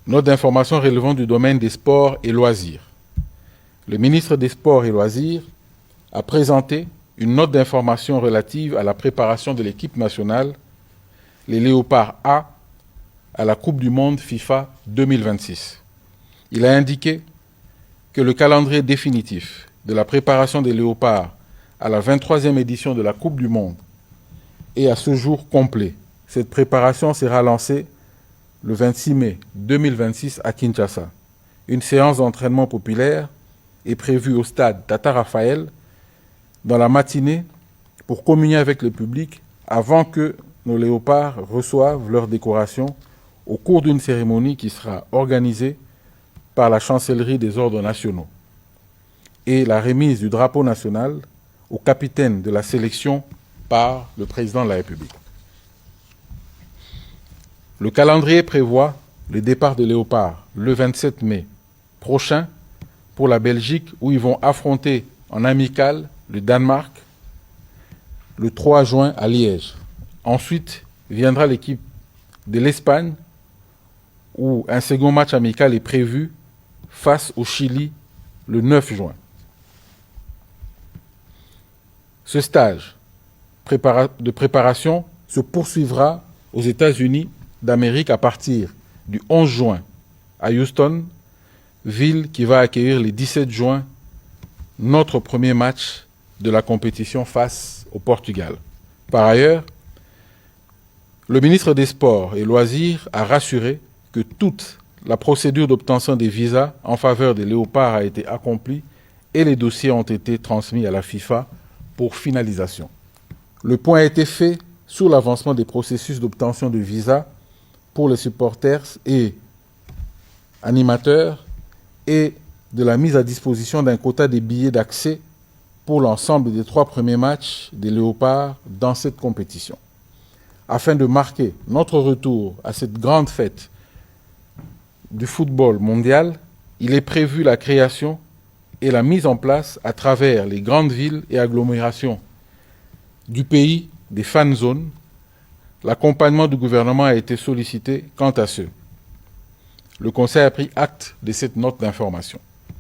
Note d'information relevant du domaine des sports et loisirs. Le ministre des Sports et Loisirs a présenté une note d'information relative à la préparation de l'équipe nationale, les Léopards A, à la Coupe du Monde FIFA 2026. Il a indiqué que le calendrier définitif de la préparation des Léopards à la 23e édition de la Coupe du Monde est à ce jour complet. Cette préparation sera lancée le 26 mai 2026 à Kinshasa. Une séance d'entraînement populaire est prévue au stade Tata Raphaël dans la matinée pour communier avec le public avant que nos léopards reçoivent leur décoration au cours d'une cérémonie qui sera organisée par la chancellerie des ordres nationaux et la remise du drapeau national au capitaine de la sélection par le président de la République. Le calendrier prévoit le départ des léopards le 27 mai prochain pour la Belgique où ils vont affronter en amical le Danemark le 3 juin à Liège. Ensuite viendra l'équipe de l'Espagne où un second match amical est prévu face au Chili le 9 juin. Ce stage de préparation se poursuivra aux États-Unis d'Amérique à partir du 11 juin à Houston, ville qui va accueillir le 17 juin notre premier match de la compétition face au Portugal. Par ailleurs, le ministre des Sports et Loisirs a rassuré que toute la procédure d'obtention des visas en faveur des léopards a été accomplie et les dossiers ont été transmis à la FIFA pour finalisation. Le point a été fait sur l'avancement des processus d'obtention de visas pour les supporters et animateurs et de la mise à disposition d'un quota des billets d'accès pour l'ensemble des 3 premiers matchs des Léopards dans cette compétition. Afin de marquer notre retour à cette grande fête du football mondial, il est prévu la création et la mise en place à travers les grandes villes et agglomérations du pays des fan zones. L'accompagnement du gouvernement a été sollicité quant à ce. Le Conseil a pris acte de cette note d'information.